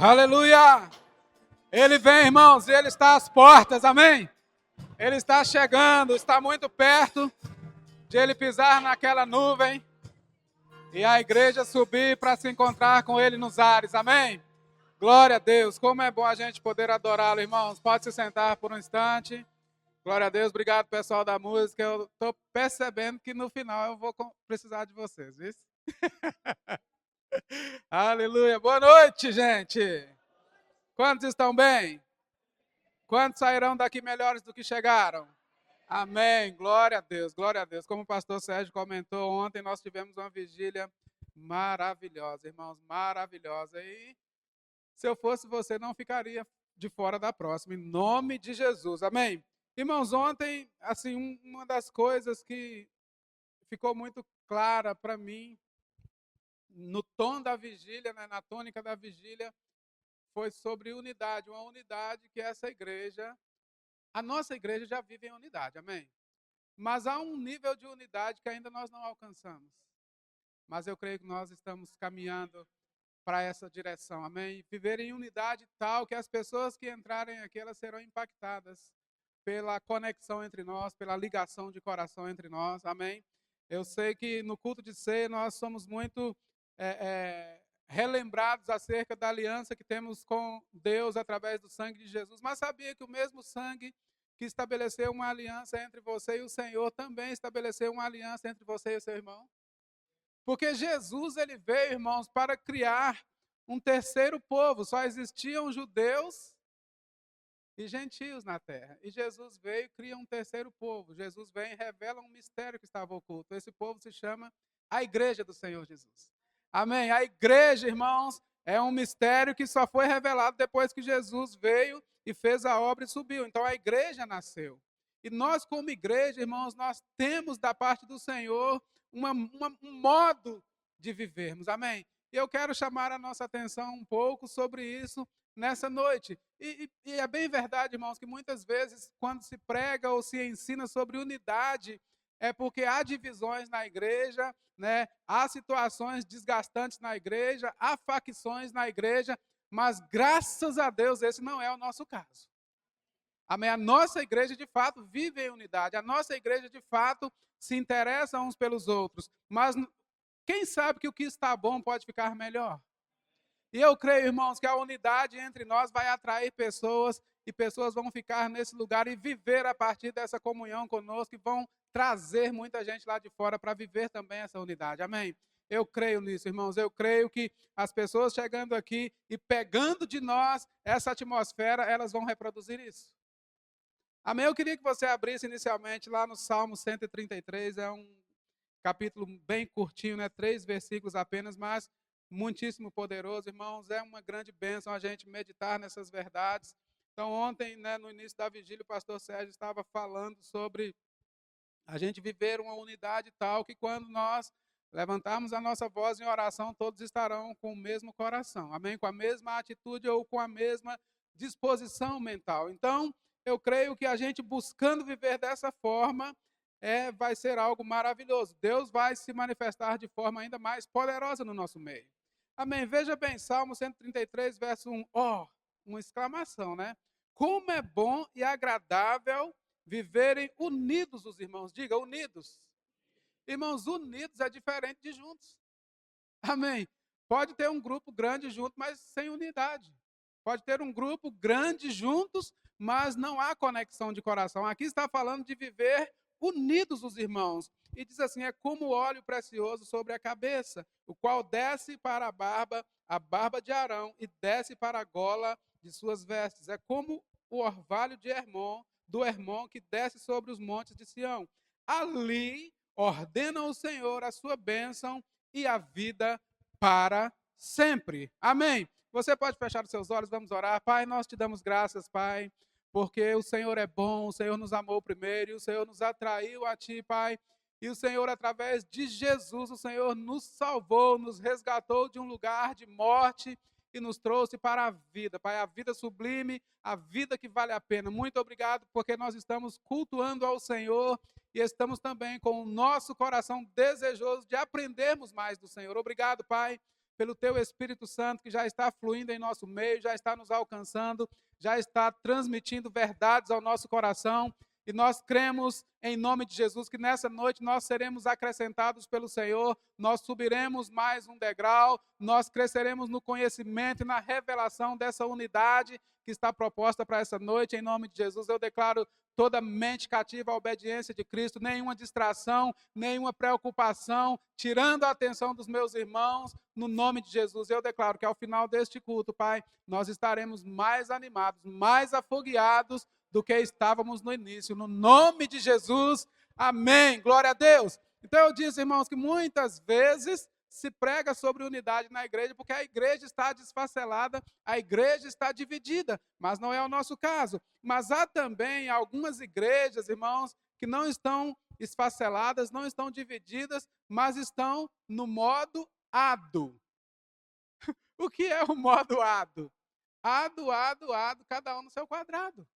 Aleluia! Ele vem, irmãos, e Ele está às portas, amém? Ele está chegando, está muito perto de Ele pisar naquela nuvem e a igreja subir para se encontrar com Ele nos ares, amém? Glória a Deus, como é bom a gente poder adorá-lo, irmãos. Pode se sentar por um instante. Glória a Deus, obrigado pessoal da música. Eu estou percebendo que no final eu vou precisar de vocês, viu? Aleluia, boa noite, gente. Quantos estão bem? Quantos sairão daqui melhores do que chegaram? Amém, glória a Deus, glória a Deus. Como o pastor Sérgio comentou, ontem nós tivemos uma vigília maravilhosa, irmãos, maravilhosa. E se eu fosse você, não ficaria de fora da próxima, em nome de Jesus, amém? Irmãos, ontem, assim, uma das coisas que ficou muito clara para mim, no tom da vigília, né, na tônica da vigília, foi sobre unidade, uma unidade que essa igreja, a nossa igreja já vive em unidade, amém? Mas há um nível de unidade que ainda nós não alcançamos. Mas eu creio que nós estamos caminhando para essa direção, amém? Viver em unidade tal que as pessoas que entrarem aqui, elas serão impactadas pela conexão entre nós, pela ligação de coração entre nós, amém? Eu sei que no culto de ceia nós somos muito relembrados acerca da aliança que temos com Deus através do sangue de Jesus, mas sabia que o mesmo sangue que estabeleceu uma aliança entre você e o Senhor também estabeleceu uma aliança entre você e o seu irmão? Porque Jesus, ele veio, irmãos, para criar um terceiro povo. Só existiam judeus e gentios na terra. E Jesus veio e cria um terceiro povo. Jesus vem e revela um mistério que estava oculto. Esse povo se chama a Igreja do Senhor Jesus. Amém? A igreja, irmãos, é um mistério que só foi revelado depois que Jesus veio e fez a obra e subiu. Então a igreja nasceu. E nós, como igreja, irmãos, nós temos da parte do Senhor um modo de vivermos. Amém? E eu quero chamar a nossa atenção um pouco sobre isso nessa noite. E é bem verdade, irmãos, que muitas vezes, quando se prega ou se ensina sobre unidade, é porque há divisões na igreja, né? Há situações desgastantes na igreja, há facções na igreja, mas graças a Deus esse não é o nosso caso. Amém? A nossa igreja de fato vive em unidade, a nossa igreja de fato se interessa uns pelos outros, mas quem sabe que o que está bom pode ficar melhor? E eu creio, irmãos, que a unidade entre nós vai atrair pessoas e pessoas vão ficar nesse lugar e viver a partir dessa comunhão conosco e vão trazer muita gente lá de fora para viver também essa unidade. Amém? Eu creio nisso, irmãos. Eu creio que as pessoas chegando aqui e pegando de nós essa atmosfera, elas vão reproduzir isso. Amém? Eu queria que você abrisse inicialmente lá no Salmo 133, é um capítulo bem curtinho, né? 3 versículos apenas, mas muitíssimo poderoso, irmãos. É uma grande bênção a gente meditar nessas verdades. Então, ontem, né, no início da vigília, o pastor Sérgio estava falando sobre a gente viver uma unidade tal que quando nós levantarmos a nossa voz em oração, todos estarão com o mesmo coração, amém? Com a mesma atitude ou com a mesma disposição mental. Então, eu creio que a gente buscando viver dessa forma, vai ser algo maravilhoso. Deus vai se manifestar de forma ainda mais poderosa no nosso meio. Amém? Veja bem, Salmo 133, verso 1. Uma exclamação, né? Como é bom e agradável viverem unidos os irmãos. Diga, unidos. Irmãos, unidos é diferente de juntos. Amém? Pode ter um grupo grande junto, mas sem unidade. Pode ter um grupo grande juntos, mas não há conexão de coração. Aqui está falando de viver unidos os irmãos. E diz assim, é como óleo precioso sobre a cabeça, o qual desce para a barba de Arão, e desce para a gola de suas vestes. É como o orvalho de Hermon, do Hermon, que desce sobre os montes de Sião. Ali ordena o Senhor a sua bênção e a vida para sempre. Amém? Você pode fechar os seus olhos, vamos orar. Pai, nós te damos graças, Pai, porque o Senhor é bom, o Senhor nos amou primeiro, e o Senhor nos atraiu a Ti, Pai. E o Senhor, através de Jesus, o Senhor nos salvou, nos resgatou de um lugar de morte e nos trouxe para a vida, Pai, a vida sublime, a vida que vale a pena. Muito obrigado, porque nós estamos cultuando ao Senhor e estamos também com o nosso coração desejoso de aprendermos mais do Senhor. Obrigado, Pai, pelo teu Espírito Santo que já está fluindo em nosso meio, já está nos alcançando, já está transmitindo verdades ao nosso coração. E nós cremos em nome de Jesus que nessa noite nós seremos acrescentados pelo Senhor, nós subiremos mais um degrau, nós cresceremos no conhecimento e na revelação dessa unidade que está proposta para essa noite. Em nome de Jesus, eu declaro toda mente cativa à obediência de Cristo, nenhuma distração, nenhuma preocupação, tirando a atenção dos meus irmãos, no nome de Jesus. Eu declaro que ao final deste culto, Pai, nós estaremos mais animados, mais afogueados do que estávamos no início. No nome de Jesus, amém. Glória a Deus. Então eu disse, irmãos, que muitas vezes se prega sobre unidade na igreja, porque a igreja está desfacelada, a igreja está dividida, mas não é o nosso caso. Mas há também algumas igrejas, irmãos, que não estão esfaceladas, não estão divididas, mas estão no modo ado. O que é o modo ado? Ado, cada um no seu quadrado.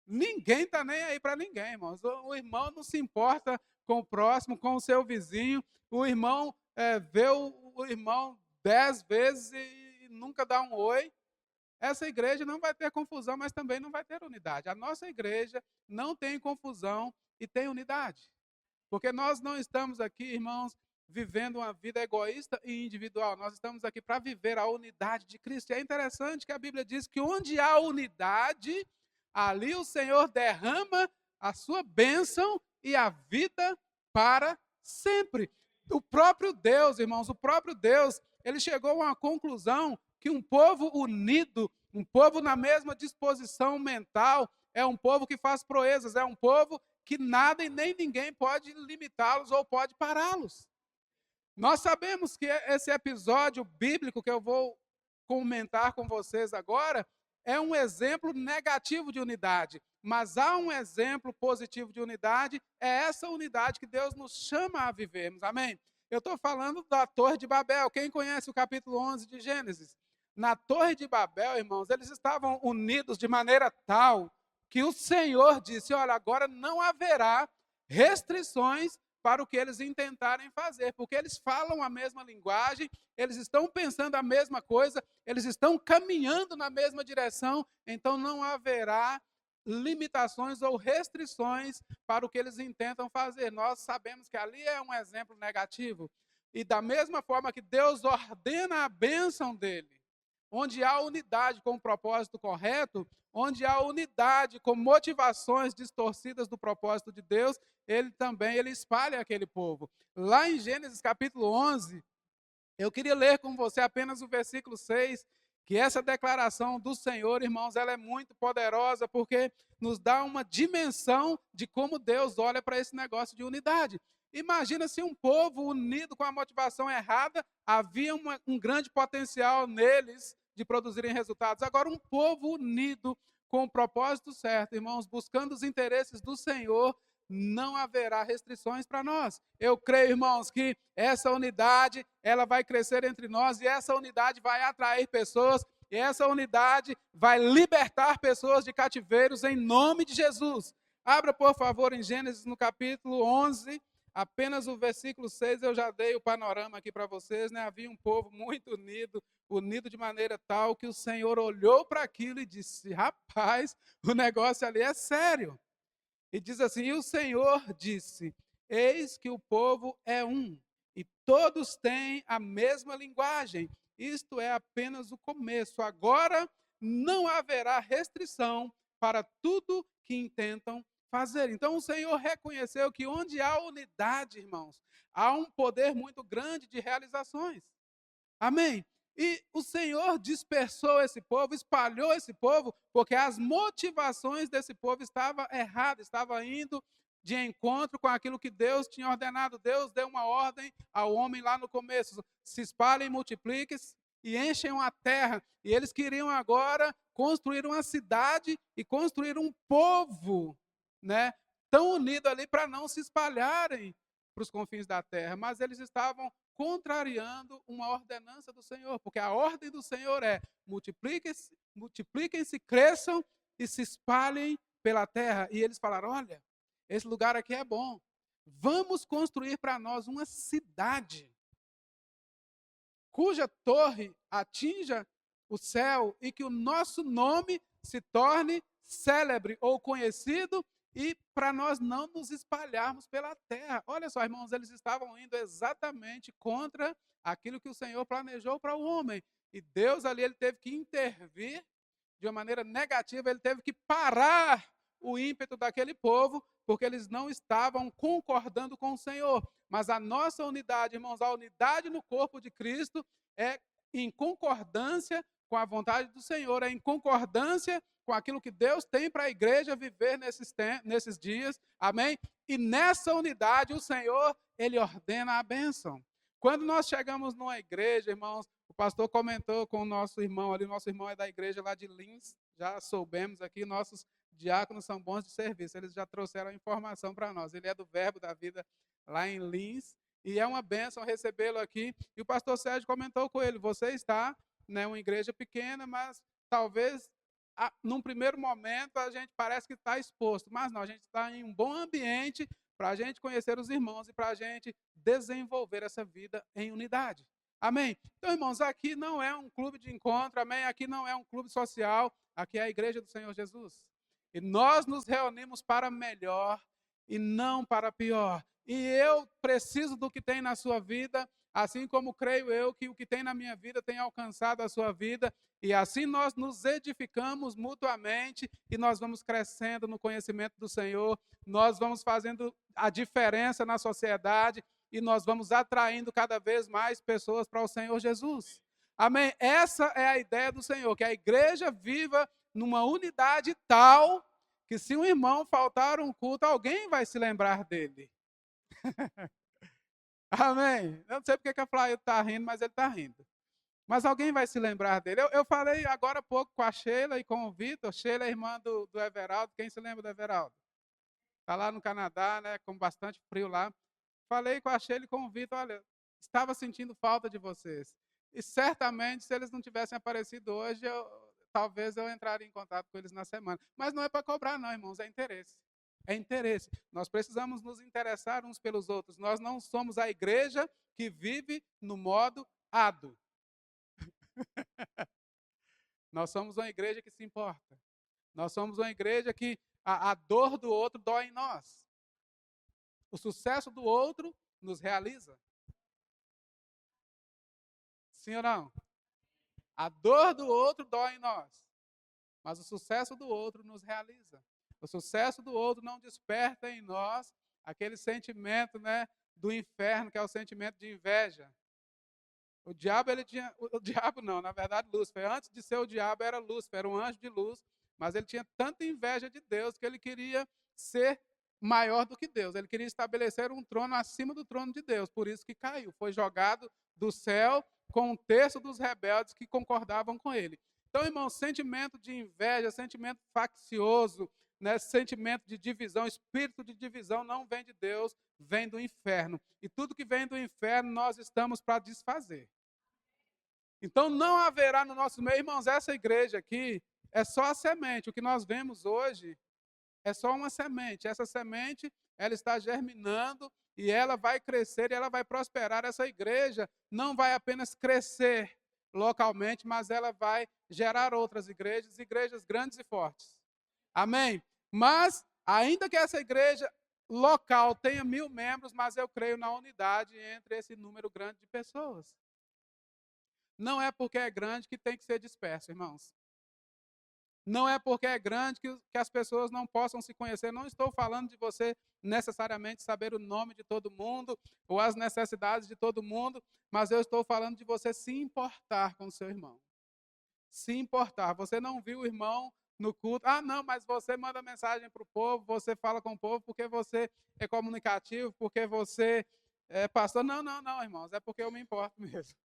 Ninguém está nem aí para ninguém, irmãos. O irmão não se importa com o próximo, com o seu vizinho. O irmão vê o irmão 10 vezes e nunca dá um oi. Essa igreja não vai ter confusão, mas também não vai ter unidade. A nossa igreja não tem confusão e tem unidade. Porque nós não estamos aqui, irmãos, vivendo uma vida egoísta e individual. Nós estamos aqui para viver a unidade de Cristo. E é interessante que a Bíblia diz que onde há unidade, ali o Senhor derrama a sua bênção e a vida para sempre. O próprio Deus, irmãos, o próprio Deus, ele chegou a uma conclusão que um povo unido, um povo na mesma disposição mental, é um povo que faz proezas, é um povo que nada e nem ninguém pode limitá-los ou pode pará-los. Nós sabemos que esse episódio bíblico que eu vou comentar com vocês agora é um exemplo negativo de unidade, mas há um exemplo positivo de unidade, é essa unidade que Deus nos chama a vivermos, amém? Eu estou falando da Torre de Babel. Quem conhece o capítulo 11 de Gênesis? Na Torre de Babel, irmãos, eles estavam unidos de maneira tal que o Senhor disse, olha, agora não haverá restrições para o que eles intentarem fazer, porque eles falam a mesma linguagem, eles estão pensando a mesma coisa, eles estão caminhando na mesma direção, então não haverá limitações ou restrições para o que eles intentam fazer. Nós sabemos que ali é um exemplo negativo. E da mesma forma que Deus ordena a bênção dele, onde há unidade com o propósito correto, onde há unidade com motivações distorcidas do propósito de Deus, ele espalha aquele povo. Lá em Gênesis capítulo 11, eu queria ler com você apenas o versículo 6, que essa declaração do Senhor, irmãos, ela é muito poderosa, porque nos dá uma dimensão de como Deus olha para esse negócio de unidade. Imagina se um povo unido com a motivação errada, havia um grande potencial neles de produzirem resultados. Agora, um povo unido com o propósito certo, irmãos, buscando os interesses do Senhor, não haverá restrições para nós. Eu creio, irmãos, que essa unidade, ela vai crescer entre nós e essa unidade vai atrair pessoas e essa unidade vai libertar pessoas de cativeiros em nome de Jesus. Abra, por favor, em Gênesis no capítulo 11, apenas o versículo 6, eu já dei o panorama aqui para vocês, né? Havia um povo muito unido de maneira tal que o Senhor olhou para aquilo e disse, rapaz, o negócio ali é sério. E diz assim, e o Senhor disse, eis que o povo é um, e todos têm a mesma linguagem. Isto é apenas o começo. Agora não haverá restrição para tudo que intentam fazer. Então o Senhor reconheceu que onde há unidade, irmãos, há um poder muito grande de realizações. Amém? E o Senhor dispersou esse povo, espalhou esse povo, porque as motivações desse povo estavam erradas, estavam indo de encontro com aquilo que Deus tinha ordenado. Deus deu uma ordem ao homem lá no começo, se espalhem, multipliquem e enchem a terra. E eles queriam agora construir uma cidade e construir um povo, né, tão unido ali para não se espalharem para os confins da terra, mas eles estavam contrariando uma ordenança do Senhor, porque a ordem do Senhor é multipliquem-se, cresçam e se espalhem pela terra. E eles falaram, olha, esse lugar aqui é bom, vamos construir para nós uma cidade. cuja torre atinja o céu e que o nosso nome se torne célebre ou conhecido e para nós não nos espalharmos pela terra. Olha só, irmãos, eles estavam indo exatamente contra aquilo que o Senhor planejou para o homem. E Deus ali, ele teve que intervir de uma maneira negativa, ele teve que parar o ímpeto daquele povo, porque eles não estavam concordando com o Senhor. Mas a nossa unidade, irmãos, a unidade no corpo de Cristo é em concordância com a vontade do Senhor, é em concordância com aquilo que Deus tem para a igreja viver nesses dias, amém? E nessa unidade o Senhor, ele ordena a bênção. Quando nós chegamos numa igreja, irmãos, o pastor comentou com o nosso irmão ali, nosso irmão é da igreja lá de Lins, já soubemos aqui, nossos diáconos são bons de serviço, eles já trouxeram a informação para nós. Ele é do Verbo da Vida lá em Lins, e é uma bênção recebê-lo aqui. E o pastor Sérgio comentou com ele, você está, né, uma igreja pequena, mas talvez, num primeiro momento, a gente parece que está exposto, mas não, a gente está em um bom ambiente para a gente conhecer os irmãos e para a gente desenvolver essa vida em unidade. Amém? Então, irmãos, aqui não é um clube de encontro, amém? Aqui não é um clube social, aqui é a igreja do Senhor Jesus. E nós nos reunimos para melhor e não para pior. E eu preciso do que tem na sua vida, assim como creio eu que o que tem na minha vida tem alcançado a sua vida. E assim nós nos edificamos mutuamente e nós vamos crescendo no conhecimento do Senhor. Nós vamos fazendo a diferença na sociedade e nós vamos atraindo cada vez mais pessoas para o Senhor Jesus. Amém? Essa é a ideia do Senhor, que a igreja viva numa unidade tal que se um irmão faltar um culto, alguém vai se lembrar dele. Amém? Eu não sei porque que a Flávia está rindo, mas ele está rindo. Mas alguém vai se lembrar dele. Eu falei agora há pouco com a Sheila e com o Vitor. Sheila é irmã do Everaldo. Quem se lembra do Everaldo? Está lá no Canadá, né, com bastante frio lá. Falei com a Sheila e com o Vitor, olha, estava sentindo falta de vocês. E certamente, se eles não tivessem aparecido hoje, talvez eu entraria em contato com eles na semana. Mas não é para cobrar, não, irmãos, é interesse. É interesse. Nós precisamos nos interessar uns pelos outros. Nós não somos a igreja que vive no modo ado. Nós somos uma igreja que se importa. Nós somos uma igreja que a dor do outro dói em nós. O sucesso do outro nos realiza. Sim ou não? A dor do outro dói em nós. Mas o sucesso do outro nos realiza. O sucesso do outro não desperta em nós aquele sentimento, né, do inferno, que é o sentimento de inveja. O diabo, ele tinha... O diabo não, na verdade, Lúcifer. Antes de ser o diabo, era Lúcifer, era um anjo de luz. Mas ele tinha tanta inveja de Deus que ele queria ser maior do que Deus. Ele queria estabelecer um trono acima do trono de Deus. Por isso que caiu. Foi jogado do céu com um terço dos rebeldes que concordavam com ele. Então, irmão, sentimento de inveja, sentimento faccioso, né, sentimento de divisão, espírito de divisão não vem de Deus, vem do inferno. E tudo que vem do inferno nós estamos para desfazer. Então não haverá no nosso meio, irmãos, essa igreja aqui é só a semente. O que nós vemos hoje é só uma semente. Essa semente, ela está germinando e ela vai crescer e ela vai prosperar. Essa igreja não vai apenas crescer localmente, mas ela vai gerar outras igrejas, igrejas grandes e fortes. Amém? Mas, ainda que essa igreja local tenha 1000 membros, mas eu creio na unidade entre esse número grande de pessoas. Não é porque é grande que tem que ser disperso, irmãos. Não é porque é grande que as pessoas não possam se conhecer. Não estou falando de você necessariamente saber o nome de todo mundo ou as necessidades de todo mundo, mas eu estou falando de você se importar com o seu irmão. Se importar. Você não viu o irmão no culto. Ah, não, mas você manda mensagem para o povo, você fala com o povo porque você é comunicativo, porque você é pastor. Não, irmãos, é porque eu me importo mesmo.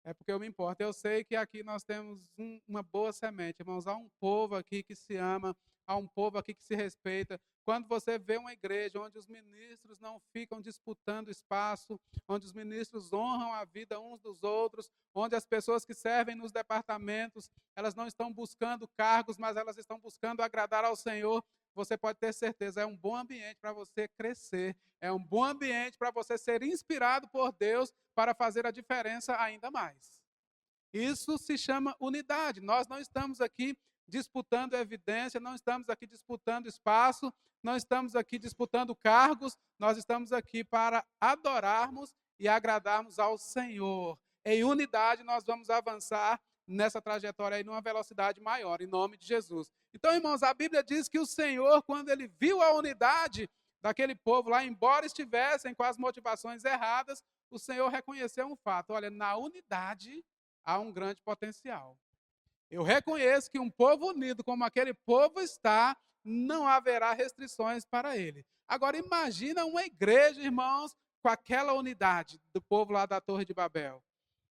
É porque eu me importo. Eu sei que aqui nós temos uma boa semente, irmãos. Há um povo aqui que se ama, há um povo aqui que se respeita. Quando você vê uma igreja onde os ministros não ficam disputando espaço, onde os ministros honram a vida uns dos outros, onde as pessoas que servem nos departamentos, elas não estão buscando cargos, mas elas estão buscando agradar ao Senhor. você pode ter certeza, é um bom ambiente para você crescer, é um bom ambiente para você ser inspirado por Deus para fazer a diferença ainda mais. Isso se chama unidade. Nós não estamos aqui disputando evidência, não estamos aqui disputando espaço, não estamos aqui disputando cargos, nós estamos aqui para adorarmos e agradarmos ao Senhor. Em unidade, nós vamos avançar nessa trajetória aí numa velocidade maior, em nome de Jesus. Então, irmãos, a Bíblia diz que o Senhor, quando ele viu a unidade daquele povo lá, embora estivessem com as motivações erradas, o Senhor reconheceu um fato: olha, na unidade há um grande potencial. Eu reconheço que um povo unido como aquele povo está, não haverá restrições para ele. Agora imagina uma igreja, irmãos, com aquela unidade do povo lá da Torre de Babel.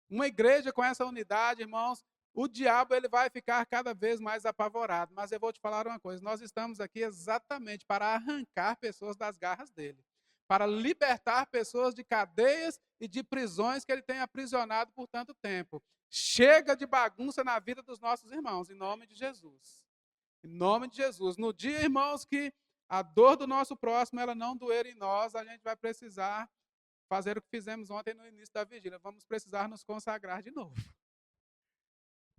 Uma igreja com essa unidade, irmãos, o diabo ele vai ficar cada vez mais apavorado. Mas eu vou te falar uma coisa, nós estamos aqui exatamente para arrancar pessoas das garras dele, para libertar pessoas de cadeias e de prisões que ele tem aprisionado por tanto tempo. Chega de bagunça na vida dos nossos irmãos, em nome de Jesus. Em nome de Jesus. No dia, irmãos, que a dor do nosso próximo ela não doer em nós, a gente vai precisar fazer o que fizemos ontem no início da vigília. Vamos precisar nos consagrar de novo.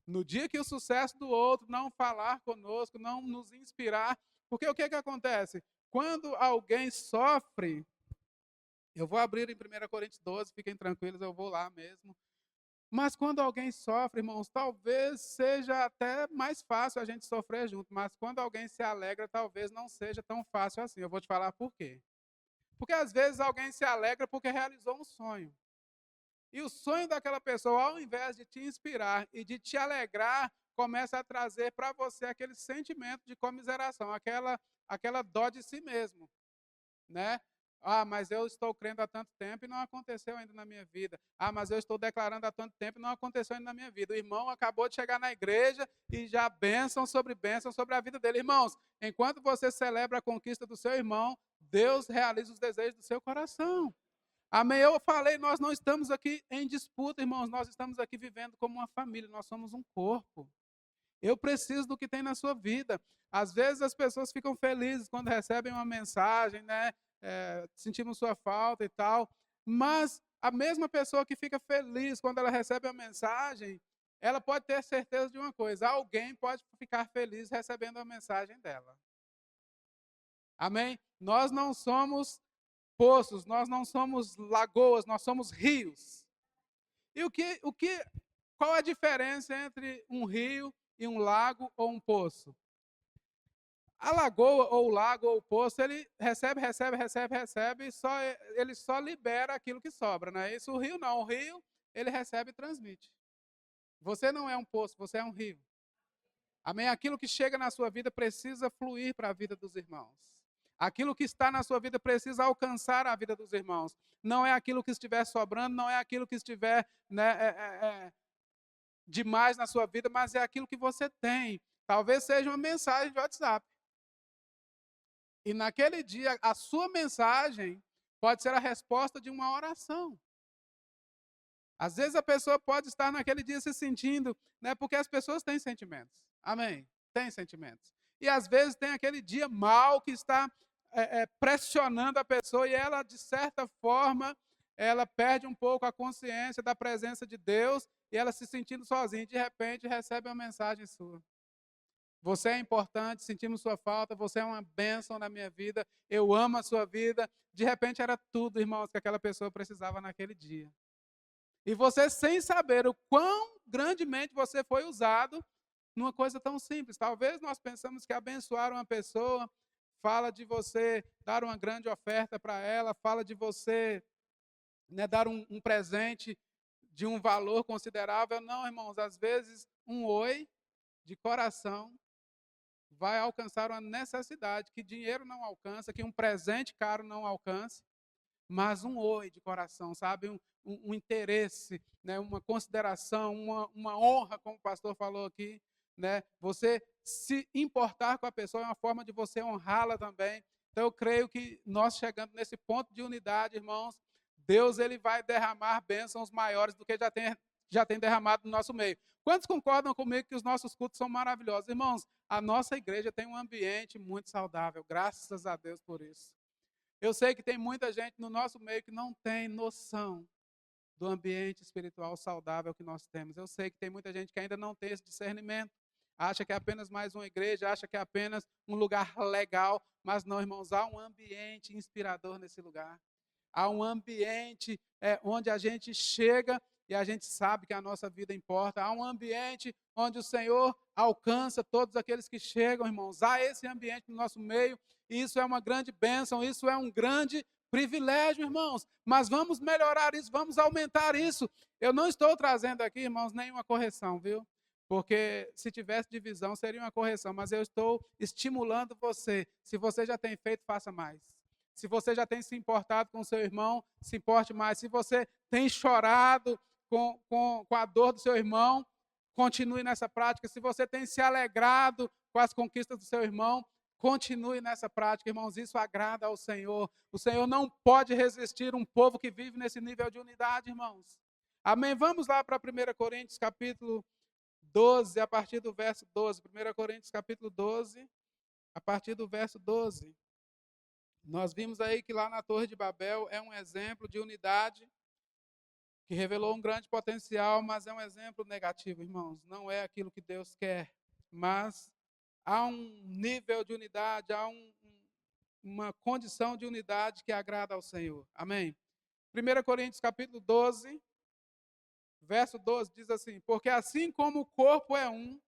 No dia que o sucesso do outro não falar conosco, não nos inspirar, porque o que acontece? Quando alguém sofre, eu vou abrir em 1 Coríntios 12, fiquem tranquilos, eu vou lá mesmo. Mas quando alguém sofre, irmãos, talvez seja até mais fácil a gente sofrer junto, mas quando alguém se alegra, talvez não seja tão fácil assim. Eu vou te falar por quê. Porque às vezes alguém se alegra porque realizou um sonho. E o sonho daquela pessoa, ao invés de te inspirar e de te alegrar, começa a trazer para você aquele sentimento de comiseração, aquela dó de si mesmo, né? Ah, mas eu estou crendo há tanto tempo e não aconteceu ainda na minha vida. Ah, mas eu estou declarando há tanto tempo e não aconteceu ainda na minha vida. O irmão acabou de chegar na igreja e já bênção sobre a vida dele. Irmãos, enquanto você celebra a conquista do seu irmão, Deus realiza os desejos do seu coração. Amém? Eu falei, nós não estamos aqui em disputa, irmãos, nós estamos aqui vivendo como uma família, nós somos um corpo. Eu preciso do que tem na sua vida. Às vezes as pessoas ficam felizes quando recebem uma mensagem, né? Sentimos sua falta e tal. Mas a mesma pessoa que fica feliz quando ela recebe uma mensagem, ela pode ter certeza de uma coisa: alguém pode ficar feliz recebendo a mensagem dela. Amém? Nós não somos poços, nós não somos lagoas, nós somos rios. E qual a diferença entre um rio e um lago ou um poço? A lagoa ou o lago ou o poço, ele recebe, ele só libera aquilo que sobra, não é isso? O rio não, o rio, ele recebe e transmite. Você não é um poço, você é um rio. Amém? Aquilo que chega na sua vida precisa fluir para a vida dos irmãos. Aquilo que está na sua vida precisa alcançar a vida dos irmãos. Não é aquilo que estiver sobrando, não é aquilo que estiver demais na sua vida, mas é aquilo que você tem. Talvez seja uma mensagem de WhatsApp. E naquele dia, a sua mensagem pode ser a resposta de uma oração. Às vezes a pessoa pode estar naquele dia se sentindo, né, porque as pessoas têm sentimentos. Amém? Tem sentimentos. E às vezes tem aquele dia mal que está pressionando a pessoa e ela, de certa forma, ela perde um pouco a consciência da presença de Deus e ela se sentindo sozinha. De repente recebe uma mensagem sua. Você é importante, sentimos sua falta, você é uma bênção na minha vida, eu amo a sua vida. De repente era tudo, irmãos, que aquela pessoa precisava naquele dia. E você, sem saber o quão grandemente você foi usado numa coisa tão simples. Talvez nós pensamos que abençoar uma pessoa fala de você dar uma grande oferta para ela, fala de você dar um presente de um valor considerável. Não, irmãos, às vezes um oi de coração vai alcançar uma necessidade que dinheiro não alcança, que um presente caro não alcança, mas um oi de coração, sabe? Um interesse, né? Uma consideração, uma honra, como o pastor falou aqui, né? Você se importar com a pessoa é uma forma de você honrá-la também. Então eu creio que nós chegando nesse ponto de unidade, irmãos, Deus ele vai derramar bênçãos maiores do que já tem já tem derramado no nosso meio. Quantos concordam comigo que os nossos cultos são maravilhosos? Irmãos, a nossa igreja tem um ambiente muito saudável, graças a Deus por isso. Eu sei que tem muita gente no nosso meio que não tem noção do ambiente espiritual saudável que nós temos. Eu sei que tem muita gente que ainda não tem esse discernimento, acha que é apenas mais uma igreja, acha que é apenas um lugar legal, mas não, irmãos, há um ambiente inspirador nesse lugar. Há um ambiente onde a gente chega e a gente sabe que a nossa vida importa. Há um ambiente onde o Senhor alcança todos aqueles que chegam, irmãos. Há esse ambiente no nosso meio, e isso é uma grande bênção, isso é um grande privilégio, irmãos. Mas vamos melhorar isso, vamos aumentar isso. Eu não estou trazendo aqui, irmãos, nenhuma correção, viu? Porque se tivesse divisão, seria uma correção, mas eu estou estimulando você. Se você já tem feito, faça mais. Se você já tem se importado com o seu irmão, se importe mais. Se você tem chorado com a dor do seu irmão, continue nessa prática. Se você tem se alegrado com as conquistas do seu irmão, continue nessa prática, irmãos. Isso agrada ao Senhor. O Senhor não pode resistir um povo que vive nesse nível de unidade, irmãos. Amém? Vamos lá para 1 Coríntios, capítulo 12, a partir do verso 12. 1 Coríntios, capítulo 12, a partir do verso 12. Nós vimos aí que lá na Torre de Babel é um exemplo de unidade que revelou um grande potencial, mas é um exemplo negativo, irmãos. Não é aquilo que Deus quer, mas há um nível de unidade, há uma condição de unidade que agrada ao Senhor. Amém? 1 Coríntios capítulo 12, verso 12 diz assim: porque assim como o corpo é um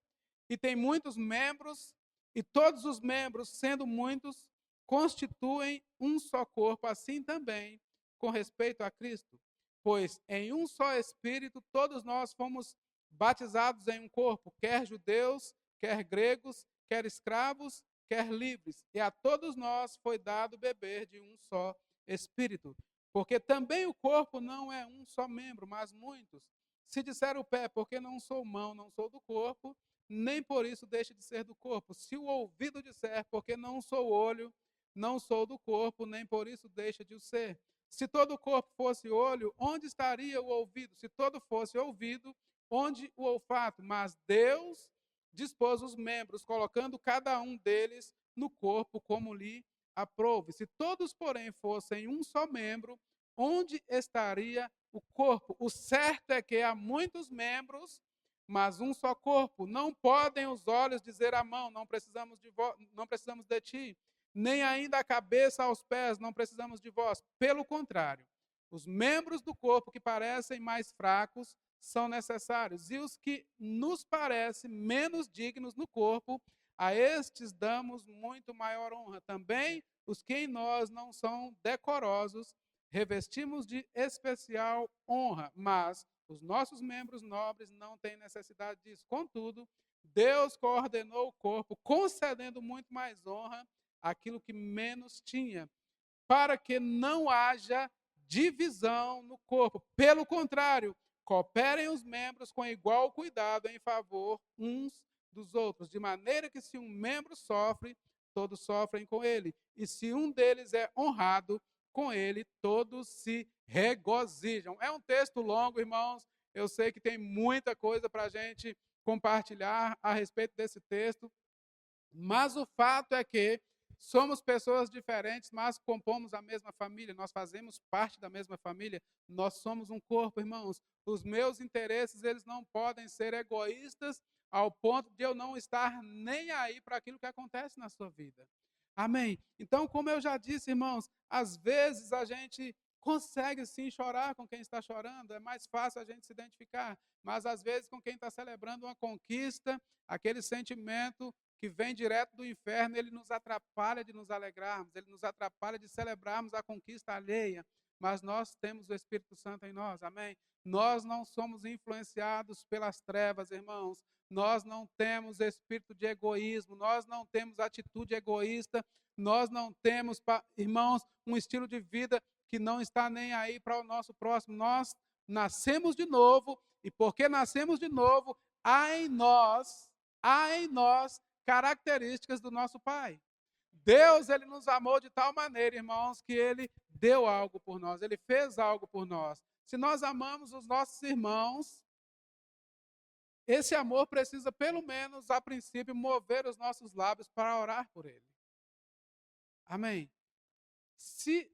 e tem muitos membros, e todos os membros, sendo muitos, constituem um só corpo, assim também com respeito a Cristo. Pois em um só Espírito todos nós fomos batizados em um corpo, quer judeus, quer gregos, quer escravos, quer livres. E a todos nós foi dado beber de um só Espírito. Porque também o corpo não é um só membro, mas muitos. Se disser o pé, porque não sou mão, não sou do corpo, nem por isso deixa de ser do corpo. Se o ouvido disser, porque não sou olho, não sou do corpo, nem por isso deixa de o ser. Se todo o corpo fosse olho, onde estaria o ouvido? Se todo fosse ouvido, onde o olfato? Mas Deus dispôs os membros, colocando cada um deles no corpo como lhe aprouve. Se todos, porém, fossem um só membro, onde estaria o corpo? O certo é que há muitos membros, mas um só corpo. Não podem os olhos dizer à mão, não precisamos de ti, nem ainda a cabeça aos pés, não precisamos de vós. Pelo contrário, os membros do corpo que parecem mais fracos são necessários, e os que nos parecem menos dignos no corpo, a estes damos muito maior honra. Também os que em nós não são decorosos, revestimos de especial honra, mas os nossos membros nobres não têm necessidade disso. Contudo, Deus coordenou o corpo, concedendo muito mais honra àquilo que menos tinha, para que não haja divisão no corpo. Pelo contrário, cooperem os membros com igual cuidado em favor uns dos outros, de maneira que se um membro sofre, todos sofrem com ele. E se um deles é honrado, com ele todos se regozijam. É um texto longo, irmãos. Eu sei que tem muita coisa para a gente compartilhar a respeito desse texto, mas o fato é que somos pessoas diferentes, mas compomos a mesma família, nós fazemos parte da mesma família, nós somos um corpo, irmãos. Os meus interesses, eles não podem ser egoístas ao ponto de eu não estar nem aí para aquilo que acontece na sua vida. Amém? Então, como eu já disse, irmãos, às vezes a gente consegue sim chorar com quem está chorando, é mais fácil a gente se identificar, mas às vezes com quem está celebrando uma conquista, aquele sentimento que vem direto do inferno, ele nos atrapalha de nos alegrarmos, ele nos atrapalha de celebrarmos a conquista alheia, mas nós temos o Espírito Santo em nós, amém? Nós não somos influenciados pelas trevas, irmãos, nós não temos espírito de egoísmo, nós não temos atitude egoísta, nós não temos, irmãos, um estilo de vida que não está nem aí para o nosso próximo. Nós nascemos de novo, e porque nascemos de novo, há em nós características do nosso Pai. Deus, ele nos amou de tal maneira, irmãos, que ele deu algo por nós, ele fez algo por nós. Se nós amamos os nossos irmãos, esse amor precisa, pelo menos a princípio, mover os nossos lábios para orar por ele. Amém? Se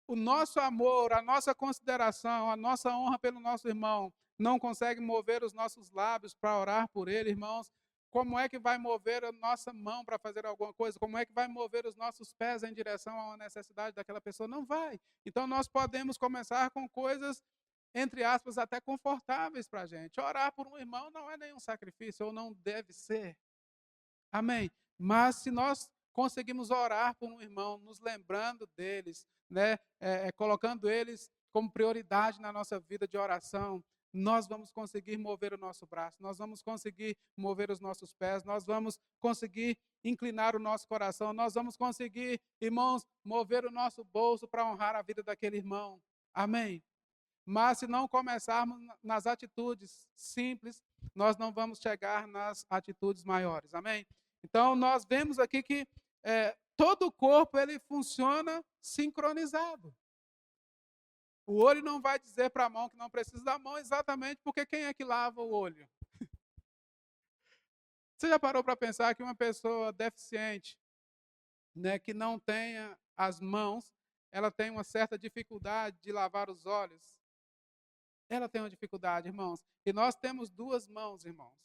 o nosso amor, a nossa consideração, a nossa honra pelo nosso irmão não consegue mover os nossos lábios para orar por ele, irmãos, como é que vai mover a nossa mão para fazer alguma coisa? Como é que vai mover os nossos pés em direção a uma necessidade daquela pessoa? Não vai. Então, nós podemos começar com coisas, entre aspas, até confortáveis para a gente. Orar por um irmão não é nenhum sacrifício, ou não deve ser. Amém? Mas se nós conseguimos orar por um irmão, nos lembrando deles, né, colocando eles como prioridade na nossa vida de oração, nós vamos conseguir mover o nosso braço, nós vamos conseguir mover os nossos pés, nós vamos conseguir inclinar o nosso coração, nós vamos conseguir, irmãos, mover o nosso bolso para honrar a vida daquele irmão. Amém? Mas se não começarmos nas atitudes simples, nós não vamos chegar nas atitudes maiores. Amém? Então, nós vemos aqui que todo o corpo ele funciona sincronizado. O olho não vai dizer para a mão que não precisa da mão, exatamente porque quem é que lava o olho? Você já parou para pensar que uma pessoa deficiente, né, que não tenha as mãos, ela tem uma certa dificuldade de lavar os olhos? Ela tem uma dificuldade, irmãos. E nós temos 2 mãos, irmãos.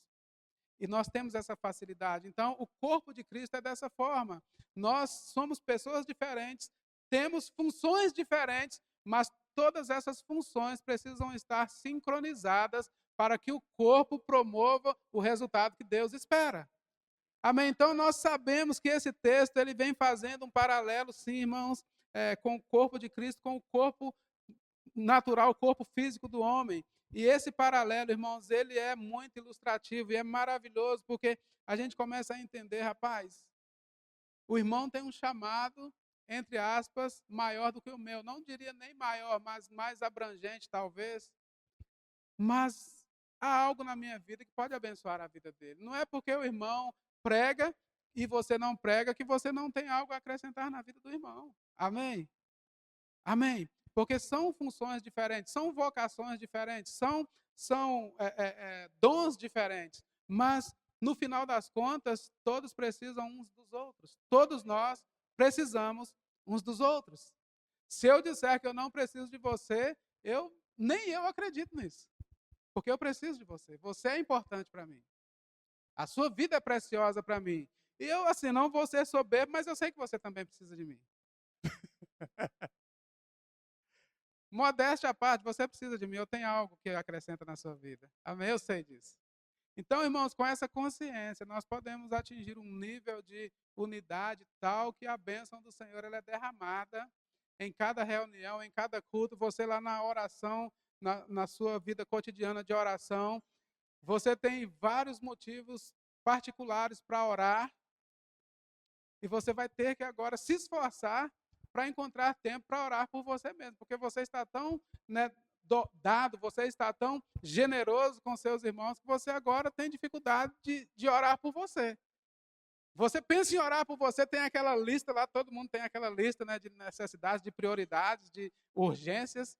E nós temos essa facilidade. Então, o corpo de Cristo é dessa forma. Nós somos pessoas diferentes, temos funções diferentes, mas todas essas funções precisam estar sincronizadas para que o corpo promova o resultado que Deus espera. Amém? Então, nós sabemos que esse texto ele vem fazendo um paralelo, sim, irmãos, com o corpo de Cristo, com o corpo natural, o corpo físico do homem. E esse paralelo, irmãos, ele é muito ilustrativo e é maravilhoso, porque a gente começa a entender, rapaz, o irmão tem um chamado, entre aspas, maior do que o meu. Não diria nem maior, mas mais abrangente, talvez. Mas há algo na minha vida que pode abençoar a vida dele. Não é porque o irmão prega e você não prega que você não tem algo a acrescentar na vida do irmão. Amém? Amém? Porque são funções diferentes, são vocações diferentes, são dons diferentes. Mas, no final das contas, todos precisam uns dos outros. Todos nós precisamos uns dos outros. Se eu disser que eu não preciso de você, nem eu acredito nisso. Porque eu preciso de você. Você é importante para mim. A sua vida é preciosa para mim. E eu, assim, não vou ser soberbo, mas eu sei que você também precisa de mim. Modéstia à parte, você precisa de mim, eu tenho algo que acrescenta na sua vida. Amém? Eu sei disso. Então, irmãos, com essa consciência, nós podemos atingir um nível de unidade tal que a bênção do Senhor ela é derramada em cada reunião, em cada culto. Você lá na oração, na sua vida cotidiana de oração, você tem vários motivos particulares para orar e você vai ter que agora se esforçar para encontrar tempo para orar por você mesmo, porque você está tão dado, você está tão generoso com seus irmãos que você agora tem dificuldade de orar por você. Você pensa em orar por você, tem aquela lista lá, todo mundo tem aquela lista, né, de necessidades, de prioridades, de urgências,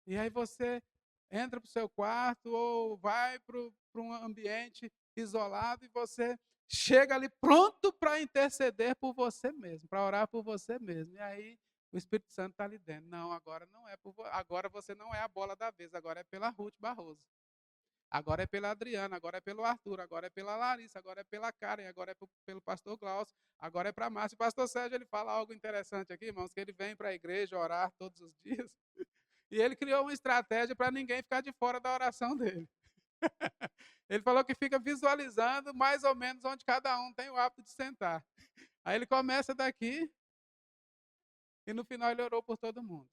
e aí você entra para o seu quarto ou vai para um ambiente isolado e você chega ali pronto para interceder por você mesmo, para orar por você mesmo. E aí o Espírito Santo está ali dentro. Não, agora não é agora você não é a bola da vez, agora é pela Ruth Barroso. Agora é pela Adriana, agora é pelo Arthur, agora é pela Larissa, agora é pela Karen, agora é pelo pastor Glaucio, agora é para a Márcia. O pastor Sérgio ele fala algo interessante aqui, irmãos, que ele vem para a igreja orar todos os dias. E ele criou uma estratégia para ninguém ficar de fora da oração dele. Ele falou que fica visualizando mais ou menos onde cada um tem o hábito de sentar. Aí ele começa daqui e no final ele orou por todo mundo.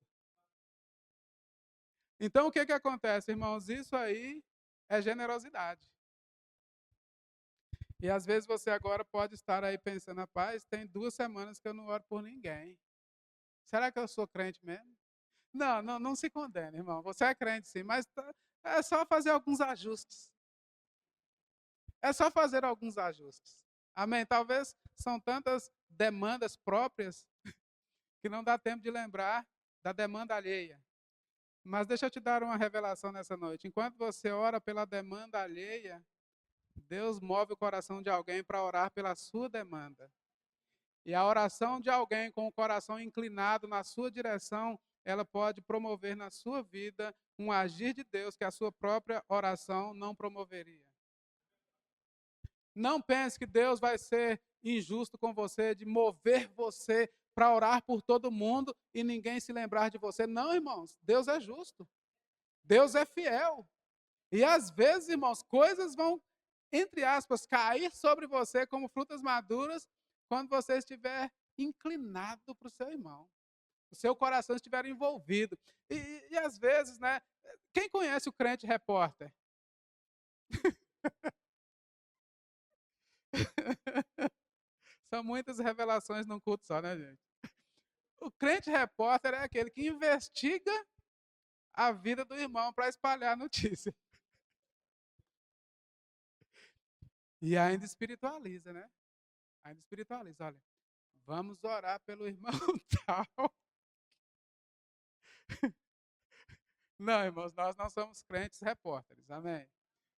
Então o que acontece, irmãos? Isso aí é generosidade. E às vezes você agora pode estar aí pensando, rapaz, tem 2 semanas que eu não oro por ninguém. Será que eu sou crente mesmo? Não se condene, irmão. Você é crente sim, mas é só fazer alguns ajustes. É só fazer alguns ajustes. Amém? Talvez são tantas demandas próprias que não dá tempo de lembrar da demanda alheia. Mas deixa eu te dar uma revelação nessa noite. Enquanto você ora pela demanda alheia, Deus move o coração de alguém para orar pela sua demanda. E a oração de alguém com o coração inclinado na sua direção, ela pode promover na sua vida um agir de Deus que a sua própria oração não promoveria. Não pense que Deus vai ser injusto com você, de mover você para orar por todo mundo e ninguém se lembrar de você. Não, irmãos, Deus é justo. Deus é fiel. E às vezes, irmãos, coisas vão, entre aspas, cair sobre você como frutas maduras quando você estiver inclinado para o seu irmão. O seu coração estiver envolvido. E às vezes, né? Quem conhece o crente repórter? São muitas revelações num culto só, né, gente? O crente repórter é aquele que investiga a vida do irmão para espalhar a notícia. E ainda espiritualiza, né? Ainda espiritualiza. Olha, vamos orar pelo irmão tal. Não, irmãos, nós não somos crentes repórteres, amém?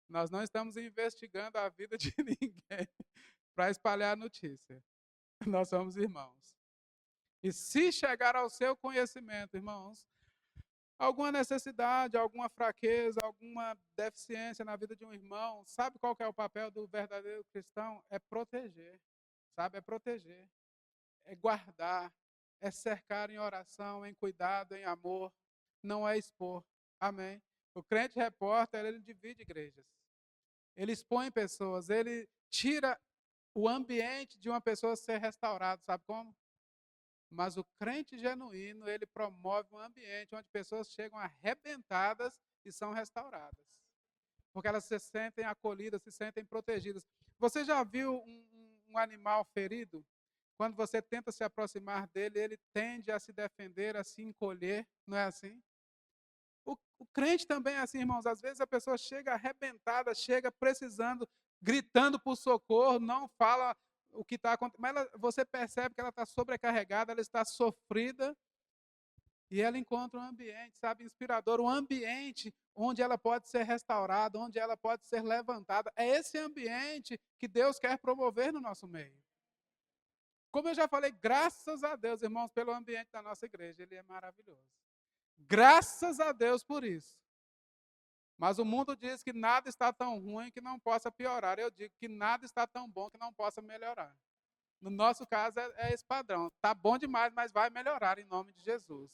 Nós não estamos investigando a vida de ninguém para espalhar a notícia. Nós somos irmãos. E se chegar ao seu conhecimento, irmãos, alguma necessidade, alguma fraqueza, alguma deficiência na vida de um irmão, sabe qual que é o papel do verdadeiro cristão? É proteger, sabe? É proteger, é guardar, é cercar em oração, em cuidado, em amor, não é expor. Amém? O crente repórter, ele divide igrejas. Ele expõe pessoas, ele tira o ambiente de uma pessoa ser restaurada, sabe como? Mas o crente genuíno, ele promove um ambiente onde pessoas chegam arrebentadas e são restauradas. Porque elas se sentem acolhidas, se sentem protegidas. Você já viu um animal ferido? Quando você tenta se aproximar dele, ele tende a se defender, a se encolher, não é assim? O crente também é assim, irmãos. Às vezes a pessoa chega arrebentada, chega precisando, gritando por socorro, não fala o que está acontecendo, mas você percebe que ela está sobrecarregada, ela está sofrida, e ela encontra um ambiente, sabe, inspirador, um ambiente onde ela pode ser restaurada, onde ela pode ser levantada. É esse ambiente que Deus quer promover no nosso meio. Como eu já falei, graças a Deus, irmãos, pelo ambiente da nossa igreja, ele é maravilhoso. Graças a Deus por isso. Mas o mundo diz que nada está tão ruim que não possa piorar. Eu digo que nada está tão bom que não possa melhorar. No nosso caso é esse padrão. Está bom demais, mas vai melhorar em nome de Jesus.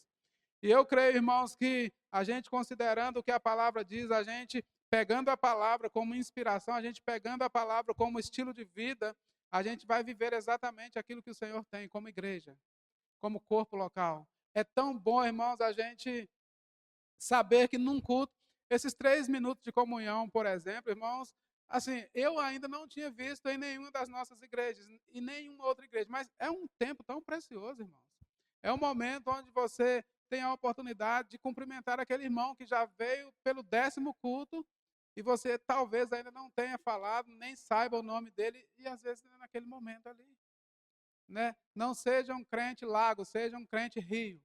E eu creio, irmãos, que a gente considerando o que a palavra diz, a gente pegando a palavra como inspiração, a gente pegando a palavra como estilo de vida, a gente vai viver exatamente aquilo que o Senhor tem como igreja, como corpo local. É tão bom, irmãos, a gente saber que num culto, esses 3 minutos de comunhão, por exemplo, irmãos, assim, eu ainda não tinha visto em nenhuma das nossas igrejas, em nenhuma outra igreja, mas é um tempo tão precioso, irmãos. É um momento onde você tem a oportunidade de cumprimentar aquele irmão que já veio pelo 10º culto e você talvez ainda não tenha falado, nem saiba o nome dele, e às vezes é naquele momento ali. Né? Não seja um crente lago, seja um crente rio.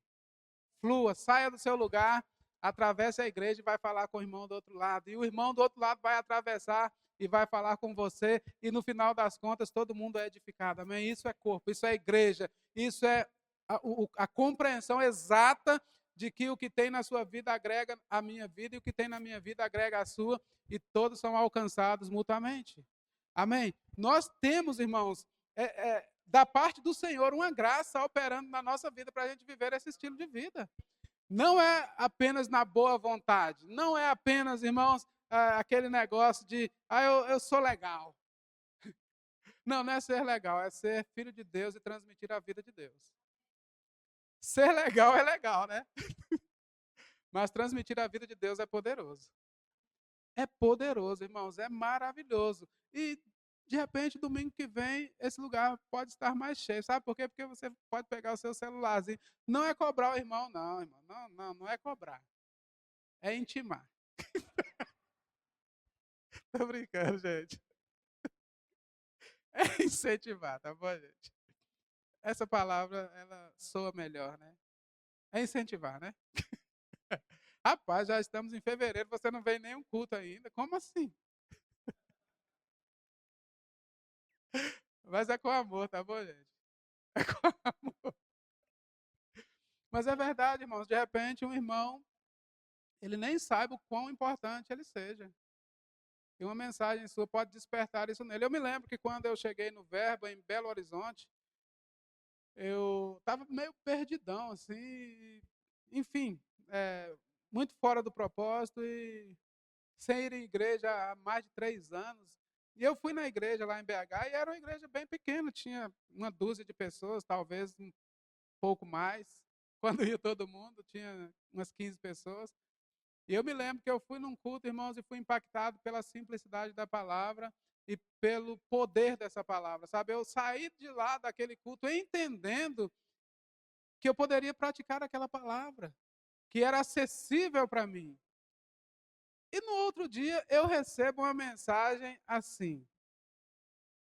Flua, saia do seu lugar, atravesse a igreja e vai falar com o irmão do outro lado. E o irmão do outro lado vai atravessar e vai falar com você. E no final das contas, todo mundo é edificado. Amém? Isso é corpo, isso é igreja. Isso é a compreensão exata de que o que tem na sua vida agrega a minha vida e o que tem na minha vida agrega a sua. E todos são alcançados mutuamente. Amém? Nós temos, irmãos, da parte do Senhor, uma graça operando na nossa vida para a gente viver esse estilo de vida. Não é apenas na boa vontade, não é apenas, irmãos, aquele negócio de, eu sou legal. Não, não é ser legal, é ser filho de Deus e transmitir a vida de Deus. Ser legal é legal, né? Mas transmitir a vida de Deus é poderoso. É poderoso, irmãos, é maravilhoso. E, de repente, domingo que vem, esse lugar pode estar mais cheio. Sabe por quê? Porque você pode pegar o seu celularzinho. Não é cobrar o irmão, não, irmão. Não é cobrar. É intimar. Tô brincando, gente. É incentivar, tá bom, gente? Essa palavra, ela soa melhor, né? É incentivar, né? Rapaz, já estamos em fevereiro, você não vem nenhum culto ainda. Como assim? Mas é com amor, tá bom, gente? É com amor. Mas é verdade, irmãos. De repente, um irmão, ele nem sabe o quão importante ele seja. E uma mensagem sua pode despertar isso nele. Eu me lembro que quando eu cheguei no Verbo, em Belo Horizonte, eu estava meio perdidão, assim, enfim, muito fora do propósito e sem ir à igreja há mais de 3 anos. E eu fui na igreja lá em BH e era uma igreja bem pequena, tinha uma dúzia de pessoas, talvez um pouco mais. Quando ia todo mundo, tinha umas 15 pessoas. E eu me lembro que eu fui num culto, irmãos, e fui impactado pela simplicidade da palavra e pelo poder dessa palavra, sabe? Eu saí de lá daquele culto entendendo que eu poderia praticar aquela palavra, que era acessível para mim. E no outro dia eu recebo uma mensagem assim: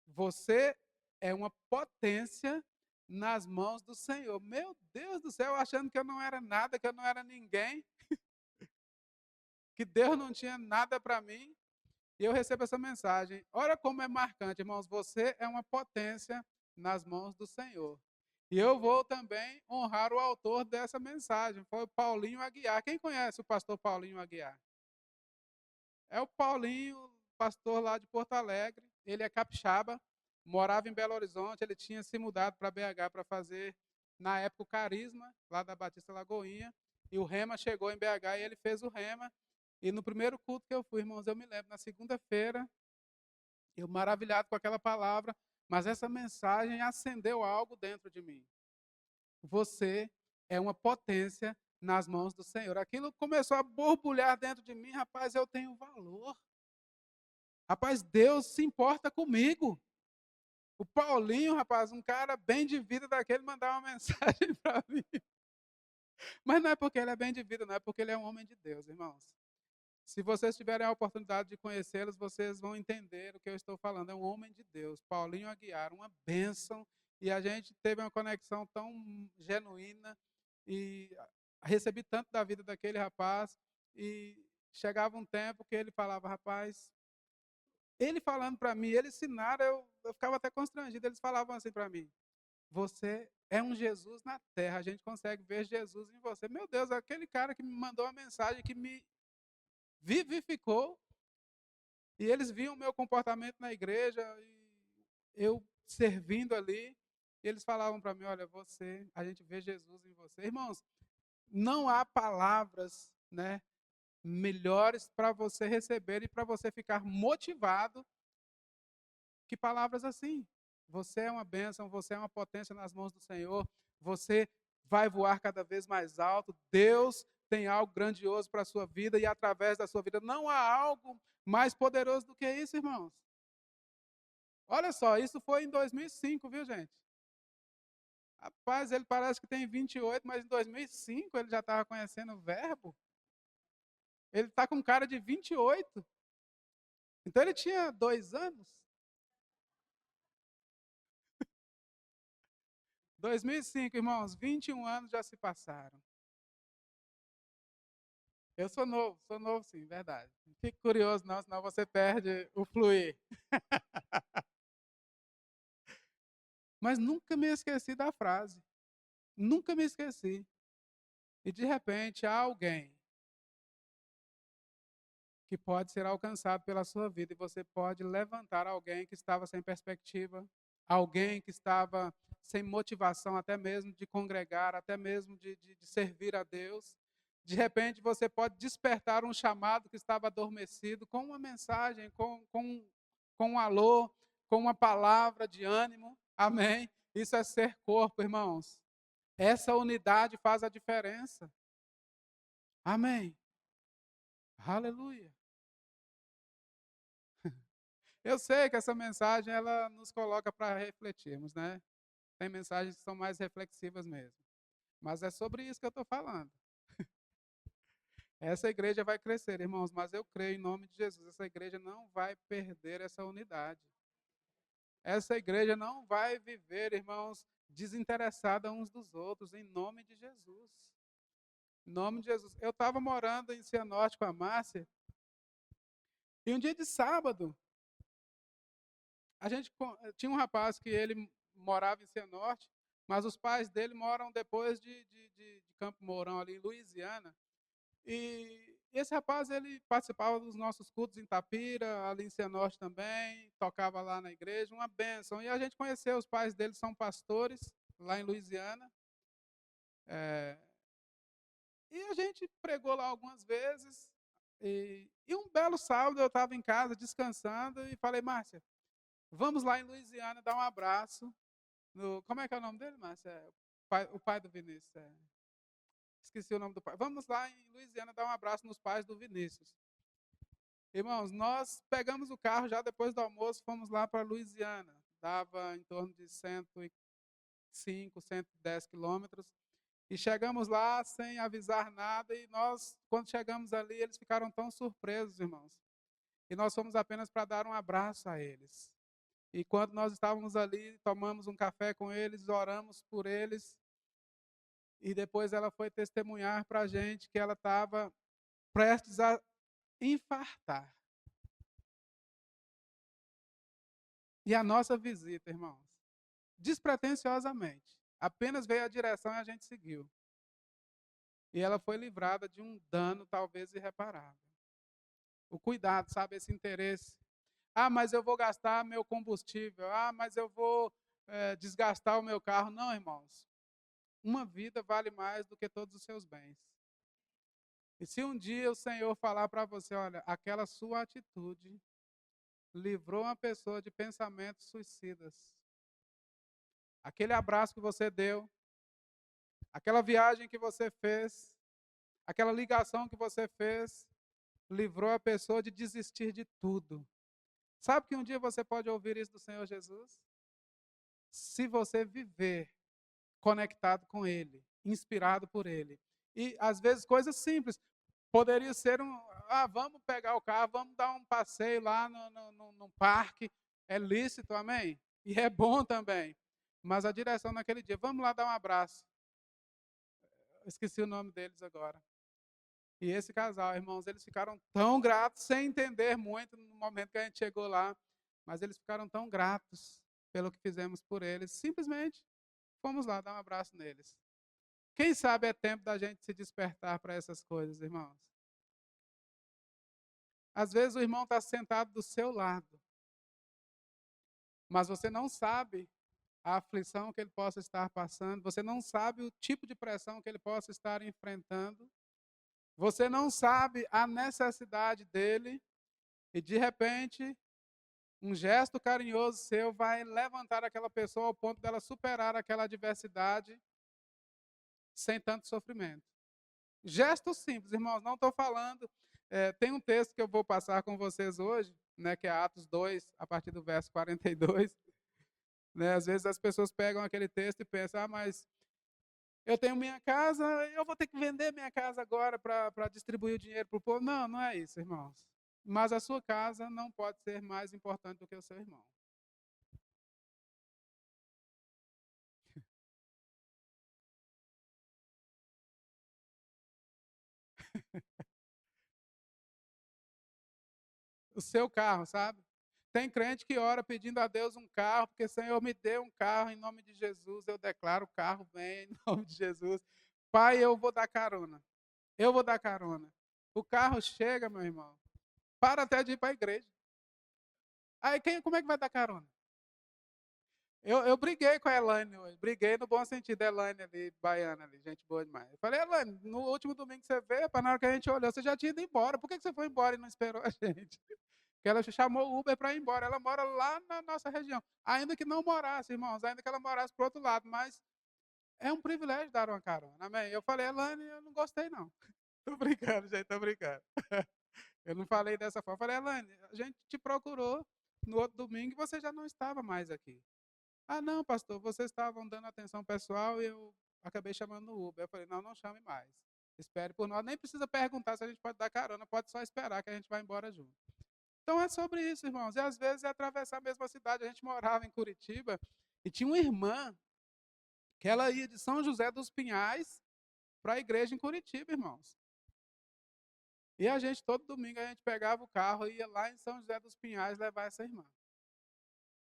você é uma potência nas mãos do Senhor. Meu Deus do céu, achando que eu não era nada, que eu não era ninguém, que Deus não tinha nada para mim. E eu recebo essa mensagem. Olha como é marcante, irmãos. Você é uma potência nas mãos do Senhor. E eu vou também honrar o autor dessa mensagem. Foi o Paulinho Aguiar. Quem conhece o pastor Paulinho Aguiar? É o Paulinho, pastor lá de Porto Alegre. Ele é capixaba, morava em Belo Horizonte. Ele tinha se mudado para BH para fazer, na época, o Carisma, lá da Batista Lagoinha. E o Rema chegou em BH e ele fez o Rema. E no primeiro culto que eu fui, irmãos, eu me lembro, na segunda-feira, eu maravilhado com aquela palavra, mas essa mensagem acendeu algo dentro de mim. Você é uma potência nas mãos do Senhor. Aquilo começou a borbulhar dentro de mim, rapaz, eu tenho valor. Rapaz, Deus se importa comigo. O Paulinho, rapaz, um cara bem de vida daquele, mandar uma mensagem para mim. Mas não é porque ele é bem de vida, não é porque ele é um homem de Deus, irmãos. Se vocês tiverem a oportunidade de conhecê-los, vocês vão entender o que eu estou falando. É um homem de Deus, Paulinho Aguiar, uma bênção. E a gente teve uma conexão tão genuína e recebi tanto da vida daquele rapaz. E chegava um tempo que ele falava, rapaz, ele falando para mim, ele ensinara, eu ficava até constrangido. Eles falavam assim para mim, você é um Jesus na terra, a gente consegue ver Jesus em você. Meu Deus, aquele cara que me mandou uma mensagem que me vivificou. E eles viam o meu comportamento na igreja, e eu servindo ali, e eles falavam para mim, olha, você, a gente vê Jesus em você. Irmãos, não há palavras, né, melhores para você receber e para você ficar motivado que palavras assim. Você é uma bênção, você é uma potência nas mãos do Senhor, você vai voar cada vez mais alto. Deus tem algo grandioso para a sua vida e através da sua vida não há algo mais poderoso do que isso, irmãos. Olha só, isso foi em 2005, viu, gente? Rapaz, ele parece que tem 28, mas em 2005 ele já estava conhecendo o verbo. Ele está com cara de 28. Então ele tinha 2 anos. 2005, irmãos, 21 anos já se passaram. Eu sou novo sim, verdade. Não fique curioso não, senão você perde o fluir. Mas nunca me esqueci da frase. Nunca me esqueci. E de repente há alguém que pode ser alcançado pela sua vida e você pode levantar alguém que estava sem perspectiva, alguém que estava sem motivação até mesmo de congregar, até mesmo de servir a Deus. De repente você pode despertar um chamado que estava adormecido com uma mensagem, com um alô, com uma palavra de ânimo. Amém? Isso é ser corpo, irmãos. Essa unidade faz a diferença. Amém. Aleluia. Eu sei que essa mensagem ela nos coloca para refletirmos, né? Tem mensagens que são mais reflexivas mesmo. Mas é sobre isso que eu estou falando. Essa igreja vai crescer, irmãos, mas eu creio em nome de Jesus. Essa igreja não vai perder essa unidade. Essa igreja não vai viver, irmãos, desinteressada uns dos outros, em nome de Jesus. Em nome de Jesus. Eu estava morando em Cianorte com a Márcia, e um dia de sábado, a gente tinha um rapaz que ele morava em Cianorte, mas os pais dele moram depois de Campo Mourão, ali em Louisiana. E esse rapaz, ele participava dos nossos cultos em Tapira, ali em Cianorte também, tocava lá na igreja, uma bênção. E a gente conheceu, os pais dele são pastores, lá em Louisiana. É, e a gente pregou lá algumas vezes. E um belo sábado eu estava em casa descansando e falei, Márcia, vamos lá em Louisiana dar um abraço. Como é que é o nome dele, Márcia? O pai do Vinícius. Esqueci o nome do pai. Vamos lá em Louisiana dar um abraço nos pais do Vinícius. Irmãos, nós pegamos o carro já depois do almoço, fomos lá para Louisiana. Dava em torno de 105, 110 quilômetros. E chegamos lá sem avisar nada. E nós, quando chegamos ali, eles ficaram tão surpresos, irmãos. E nós fomos apenas para dar um abraço a eles. E quando nós estávamos ali, tomamos um café com eles, oramos por eles. E depois ela foi testemunhar para a gente que ela estava prestes a infartar. E a nossa visita, irmãos, despretensiosamente, apenas veio a direção e a gente seguiu. E ela foi livrada de um dano talvez irreparável. O cuidado, sabe, esse interesse. Ah, mas eu vou gastar meu combustível. Ah, mas eu vou desgastar o meu carro. Não, irmãos. Uma vida vale mais do que todos os seus bens. E se um dia o Senhor falar para você, olha, aquela sua atitude livrou uma pessoa de pensamentos suicidas. Aquele abraço que você deu, aquela viagem que você fez, aquela ligação que você fez, livrou a pessoa de desistir de tudo. Sabe que um dia você pode ouvir isso do Senhor Jesus? Se você viver conectado com Ele, inspirado por Ele. E, às vezes, coisas simples. Poderia ser vamos pegar o carro, vamos dar um passeio lá no parque. É lícito, amém? E é bom também. Mas a direção naquele dia, vamos lá dar um abraço. Eu esqueci o nome deles agora. E esse casal, irmãos, eles ficaram tão gratos, sem entender muito no momento que a gente chegou lá, mas eles ficaram tão gratos pelo que fizemos por eles. Simplesmente fomos lá dar um abraço neles. Quem sabe é tempo da gente se despertar para essas coisas, irmãos. Às vezes o irmão está sentado do seu lado, mas você não sabe a aflição que ele possa estar passando, você não sabe o tipo de pressão que ele possa estar enfrentando, você não sabe a necessidade dele, e de repente, um gesto carinhoso seu vai levantar aquela pessoa ao ponto dela superar aquela adversidade sem tanto sofrimento. Gestos simples, irmãos, não estou falando. Tem um texto que eu vou passar com vocês hoje, né, que é Atos 2, a partir do verso 42. Né, às vezes as pessoas pegam aquele texto e pensam, mas eu tenho minha casa, eu vou ter que vender minha casa agora para distribuir o dinheiro para o povo. Não, não é isso, irmãos. Mas a sua casa não pode ser mais importante do que o seu irmão. O seu carro, sabe? Tem crente que ora pedindo a Deus um carro, porque Senhor me dê um carro em nome de Jesus. Eu declaro, o carro vem em nome de Jesus. Pai, eu vou dar carona. Eu vou dar carona. O carro chega, meu irmão. Para até de ir para a igreja. Aí como é que vai dar carona? Eu briguei com a Elaine hoje. Briguei no bom sentido, a Elaine ali, baiana ali, gente boa demais. Eu falei, Elaine, no último domingo que você veio, na hora que a gente olhou, você já tinha ido embora. Por que você foi embora e não esperou a gente? Porque ela chamou o Uber para ir embora. Ela mora lá na nossa região. Ainda que não morasse, irmãos, ainda que ela morasse para o outro lado, mas é um privilégio dar uma carona, amém? Eu falei, Elaine, eu não gostei não. Tô brincando, gente, tô brincando. Eu não falei dessa forma. Eu falei, Elaine, a gente te procurou no outro domingo e você já não estava mais aqui. Ah, não, pastor, vocês estavam dando atenção pessoal e eu acabei chamando o Uber. Eu falei, não, não chame mais. Espere por nós. Nem precisa perguntar se a gente pode dar carona, pode só esperar que a gente vai embora junto. Então é sobre isso, irmãos. E às vezes é atravessar a mesma cidade. A gente morava em Curitiba e tinha uma irmã que ela ia de São José dos Pinhais para a igreja em Curitiba, irmãos. E a gente, todo domingo, a gente pegava o carro e ia lá em São José dos Pinhais levar essa irmã.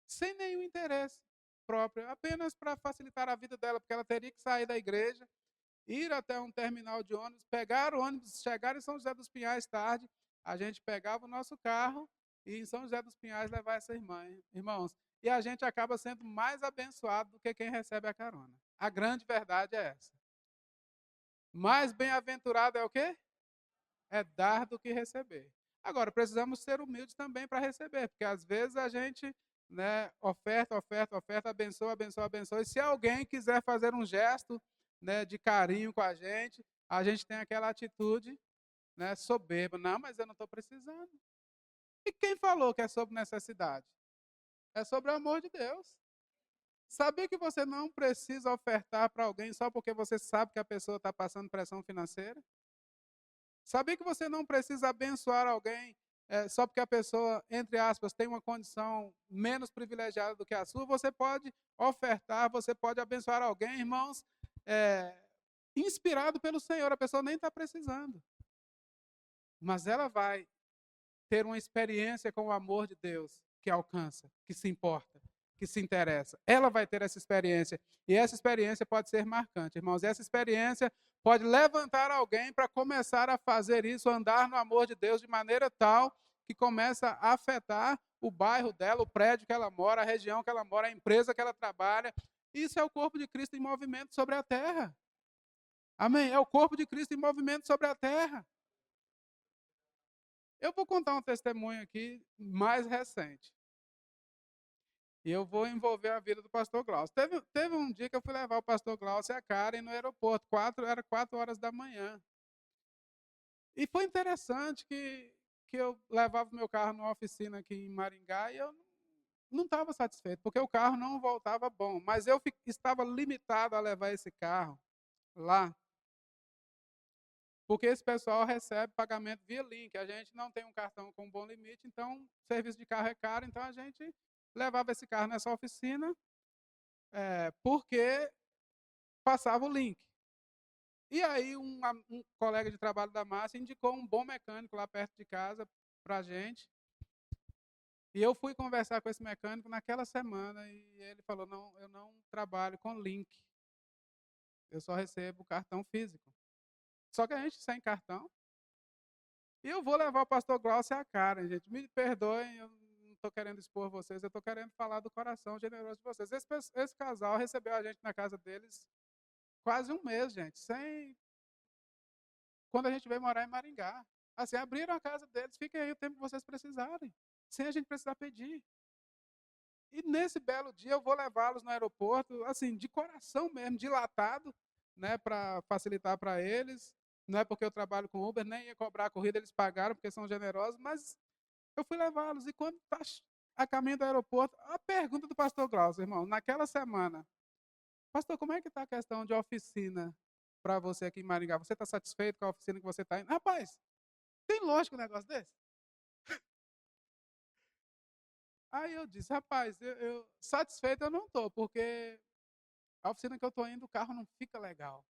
Sem nenhum interesse próprio, apenas para facilitar a vida dela, porque ela teria que sair da igreja, ir até um terminal de ônibus, pegar o ônibus, chegar em São José dos Pinhais tarde, a gente pegava o nosso carro e em São José dos Pinhais levar essa irmã, irmãos. E a gente acaba sendo mais abençoado do que quem recebe a carona. A grande verdade é essa. Mais bem-aventurado é o quê? É dar do que receber. Agora, precisamos ser humildes também para receber, porque às vezes a gente, né, oferta, abençoa, abençoa, abençoa. E se alguém quiser fazer um gesto, né, de carinho com a gente tem aquela atitude, né, soberba. Não, mas eu não estou precisando. E quem falou que é sobre necessidade? É sobre o amor de Deus. Sabia que você não precisa ofertar para alguém só porque você sabe que a pessoa está passando pressão financeira? Sabia que você não precisa abençoar alguém só porque a pessoa, entre aspas, tem uma condição menos privilegiada do que a sua? Você pode ofertar, você pode abençoar alguém, irmãos, inspirado pelo Senhor. A pessoa nem está precisando. Mas ela vai ter uma experiência com o amor de Deus que alcança, que se importa, que se interessa. Ela vai ter essa experiência. E essa experiência pode ser marcante, irmãos. Essa experiência pode levantar alguém para começar a fazer isso, andar no amor de Deus de maneira tal que começa a afetar o bairro dela, o prédio que ela mora, a região que ela mora, a empresa que ela trabalha. Isso é o corpo de Cristo em movimento sobre a terra. Amém? É o corpo de Cristo em movimento sobre a terra. Eu vou contar um testemunho aqui mais recente. E eu vou envolver a vida do pastor Glaucio. Teve um dia que eu fui levar o pastor Glaucio e a Karen no aeroporto. Era 4 horas da manhã. E foi interessante que eu levava o meu carro numa oficina aqui em Maringá e eu não estava satisfeito, porque o carro não voltava bom. Mas eu estava limitado a levar esse carro lá, porque esse pessoal recebe pagamento via link. A gente não tem um cartão com bom limite, então o serviço de carro é caro, então a gente levava esse carro nessa oficina porque passava o link. E aí um colega de trabalho da Márcia indicou um bom mecânico lá perto de casa para a gente. E eu fui conversar com esse mecânico naquela semana e ele falou, não, eu não trabalho com link. Eu só recebo cartão físico. Só que a gente sem cartão. E eu vou levar o pastor Glaucio a cara, gente. Me perdoem, eu não estou querendo expor vocês, eu estou querendo falar do coração generoso de vocês. Esse casal recebeu a gente na casa deles quase um mês, gente, sem... Quando a gente veio morar em Maringá. Assim, abriram a casa deles, fiquem aí o tempo que vocês precisarem, sem a gente precisar pedir. E nesse belo dia eu vou levá-los no aeroporto, assim, de coração mesmo, dilatado, né, para facilitar para eles. Não é porque eu trabalho com Uber, nem ia cobrar a corrida, eles pagaram porque são generosos, mas eu fui levá-los. E quando está a caminho do aeroporto, a pergunta do pastor Glaucio, irmão, naquela semana, pastor, como é que está a questão de oficina para você aqui em Maringá? Você está satisfeito com a oficina que você está indo? Rapaz, tem lógico um negócio desse? Aí eu disse, rapaz, satisfeito eu não estou, porque a oficina que eu estou indo, o carro não fica legal.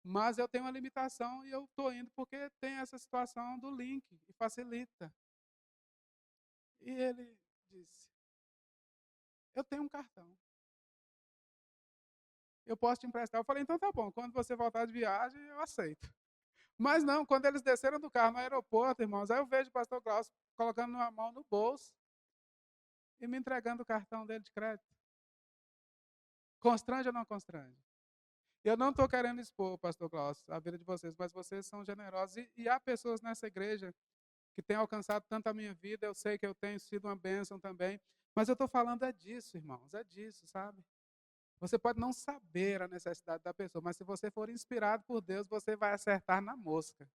Mas eu tenho uma limitação e eu estou indo porque tem essa situação do link e facilita. E ele disse, eu tenho um cartão. Eu posso te emprestar. Eu falei, então tá bom, quando você voltar de viagem, eu aceito. Mas não, quando eles desceram do carro no aeroporto, irmãos, aí eu vejo o pastor Glaucio colocando uma mão no bolso e me entregando o cartão dele de crédito. Constrange ou não constrange? Eu não estou querendo expor, pastor Glaucio, a vida de vocês, mas vocês são generosos. E há pessoas nessa igreja que têm alcançado tanto a minha vida, eu sei que eu tenho sido uma bênção também, mas eu estou falando disso, irmãos, é disso, sabe? Você pode não saber a necessidade da pessoa, mas se você for inspirado por Deus, você vai acertar na mosca.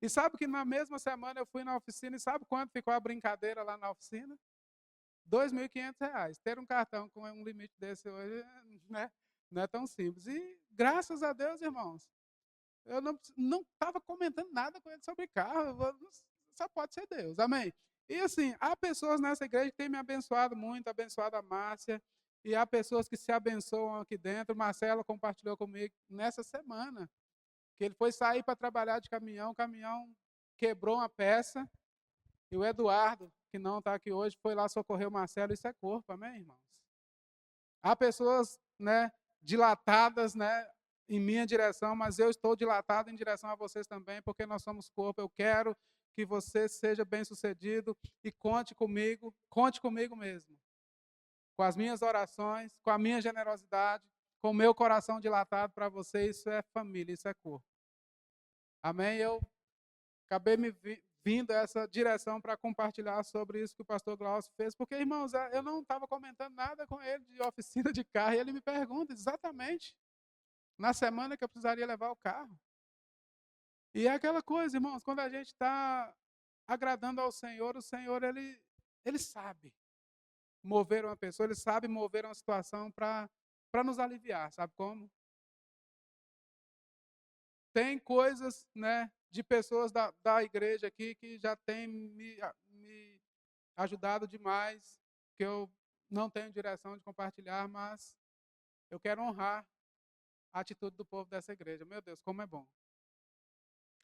E sabe que na mesma semana eu fui na oficina e sabe quanto ficou a brincadeira lá na oficina? R$ 2.500. Ter um cartão com um limite desse hoje, né, não é tão simples. E graças a Deus, irmãos, eu não estava comentando nada com ele sobre carro, só pode ser Deus, amém? E assim, há pessoas nessa igreja que têm me abençoado muito, abençoado a Márcia, E há pessoas que se abençoam aqui dentro. Marcelo compartilhou comigo nessa semana que ele foi sair para trabalhar de caminhão, o caminhão quebrou uma peça, e o Eduardo, que não está aqui hoje, foi lá socorrer o Marcelo. Isso é corpo, amém, irmãos? Há pessoas, né, dilatadas, né, em minha direção, mas eu estou dilatado em direção a vocês também, porque nós somos corpo. Eu quero que você seja bem-sucedido e conte comigo mesmo, com as minhas orações, com a minha generosidade, com o meu coração dilatado para você. Isso é família, isso é corpo. Amém? Eu acabei me vindo a essa direção para compartilhar sobre isso que o pastor Glaucio fez, porque, irmãos, eu não estava comentando nada com ele de oficina de carro, e ele me pergunta exatamente na semana que eu precisaria levar o carro. E é aquela coisa, irmãos, quando a gente está agradando ao Senhor, o Senhor, ele sabe mover uma pessoa, ele sabe mover uma situação para nos aliviar, sabe como? Tem coisas, né, de pessoas da igreja aqui que já têm me ajudado demais, que eu não tenho direção de compartilhar, mas eu quero honrar a atitude do povo dessa igreja. Meu Deus, como é bom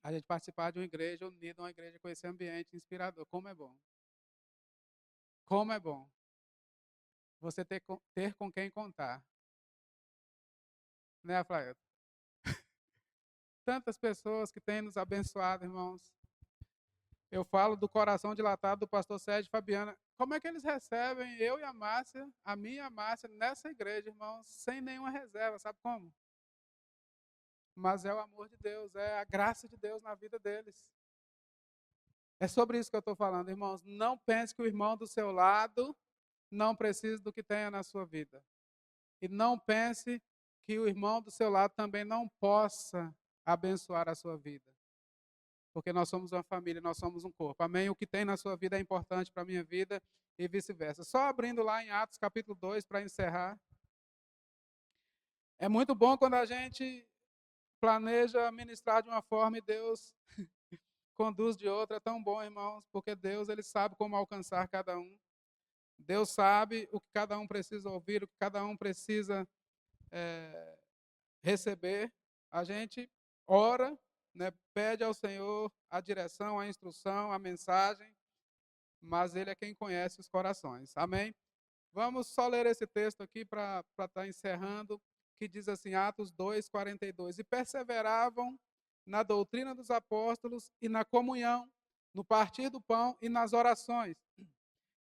a gente participar de uma igreja unida, uma igreja com esse ambiente inspirador. Como é bom. Como é bom você ter com quem contar. Né, Flávia? Tantas pessoas que têm nos abençoado, irmãos. Eu falo do coração dilatado do pastor Sérgio e Fabiana. Como é que eles recebem eu e a Márcia, a minha e a Márcia, nessa igreja, irmãos, sem nenhuma reserva, sabe como? Mas é o amor de Deus, é a graça de Deus na vida deles. É sobre isso que eu estou falando, irmãos. Não pense que o irmão do seu lado não precisa do que tenha na sua vida. E não pense que o irmão do seu lado também não possa abençoar a sua vida. Porque nós somos uma família, nós somos um corpo. Amém? O que tem na sua vida é importante para a minha vida e vice-versa. Só abrindo lá em Atos capítulo 2 para encerrar. É muito bom quando a gente planeja ministrar de uma forma e Deus conduz de outra. É tão bom, irmãos, porque Deus, ele sabe como alcançar cada um. Deus sabe o que cada um precisa ouvir, o que cada um precisa receber. A gente ora, né, pede ao Senhor a direção, a instrução, a mensagem, mas Ele é quem conhece os corações. Amém? Vamos só ler esse texto aqui para estar encerrando, que diz assim, Atos 2, 42. E perseveravam na doutrina dos apóstolos e na comunhão, no partir do pão e nas orações.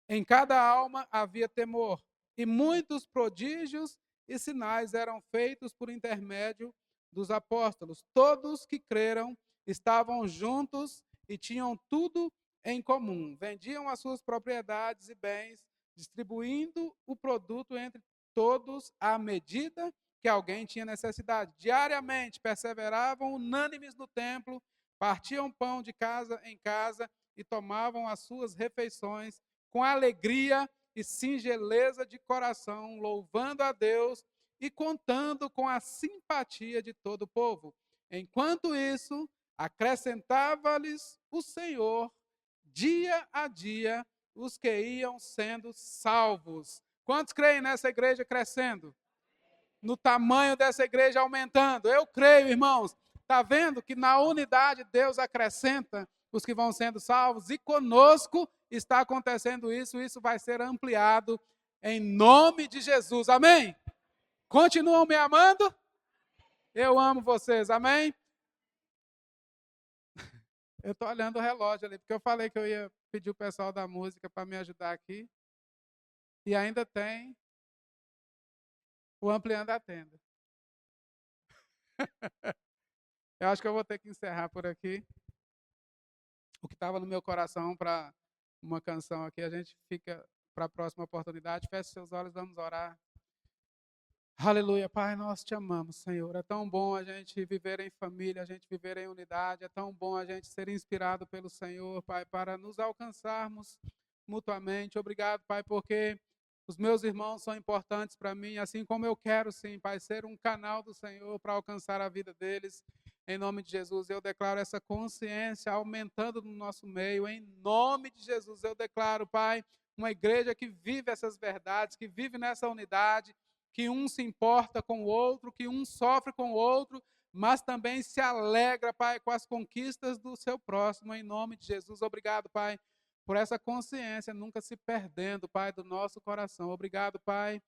Em cada alma havia temor, e muitos prodígios e sinais eram feitos por intermédio dos apóstolos. Todos que creram estavam juntos e tinham tudo em comum. Vendiam as suas propriedades e bens, distribuindo o produto entre todos à medida que alguém tinha necessidade. Diariamente perseveravam unânimes no templo, partiam pão de casa em casa e tomavam as suas refeições com alegria e singeleza de coração, louvando a Deus e contando com a simpatia de todo o povo. Enquanto isso, acrescentava-lhes o Senhor, dia a dia, os que iam sendo salvos. Quantos creem nessa igreja crescendo? No tamanho dessa igreja aumentando? Eu creio, irmãos. Está vendo que na unidade Deus acrescenta os que vão sendo salvos, e conosco está acontecendo isso, isso vai ser ampliado em nome de Jesus, amém? Continuam me amando? Eu amo vocês, amém? Eu estou olhando o relógio ali, porque eu falei que eu ia pedir o pessoal da música para me ajudar aqui, e ainda tem o ampliando a tenda. Eu acho que eu vou ter que encerrar por aqui. O que estava no meu coração para uma canção aqui, a gente fica para a próxima oportunidade. Feche seus olhos, vamos orar. Aleluia, Pai, nós te amamos, Senhor. É tão bom a gente viver em família, a gente viver em unidade. É tão bom a gente ser inspirado pelo Senhor, Pai, para nos alcançarmos mutuamente. Obrigado, Pai, porque os meus irmãos são importantes para mim, assim como eu quero, sim, Pai, ser um canal do Senhor para alcançar a vida deles. Em nome de Jesus, eu declaro essa consciência aumentando no nosso meio. Em nome de Jesus, eu declaro, Pai, uma igreja que vive essas verdades, que vive nessa unidade, que um se importa com o outro, que um sofre com o outro, mas também se alegra, Pai, com as conquistas do seu próximo, em nome de Jesus. Obrigado, Pai, por essa consciência nunca se perdendo, Pai, do nosso coração. Obrigado, Pai,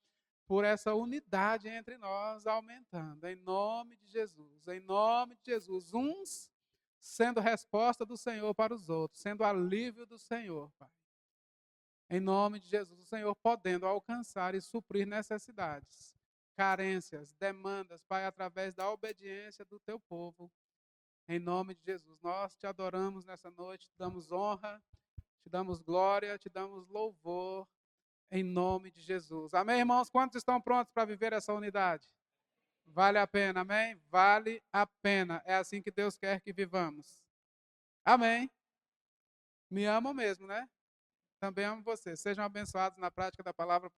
por essa unidade entre nós aumentando, em nome de Jesus, em nome de Jesus. Uns sendo resposta do Senhor para os outros, sendo alívio do Senhor, Pai. Em nome de Jesus, o Senhor podendo alcançar e suprir necessidades, carências, demandas, Pai, através da obediência do teu povo. Em nome de Jesus, nós te adoramos nessa noite, te damos honra, te damos glória, te damos louvor, em nome de Jesus. Amém, irmãos? Quantos estão prontos para viver essa unidade? Vale a pena, amém? Vale a pena. É assim que Deus quer que vivamos. Amém? Me amam mesmo, né? Também amo vocês. Sejam abençoados na prática da palavra.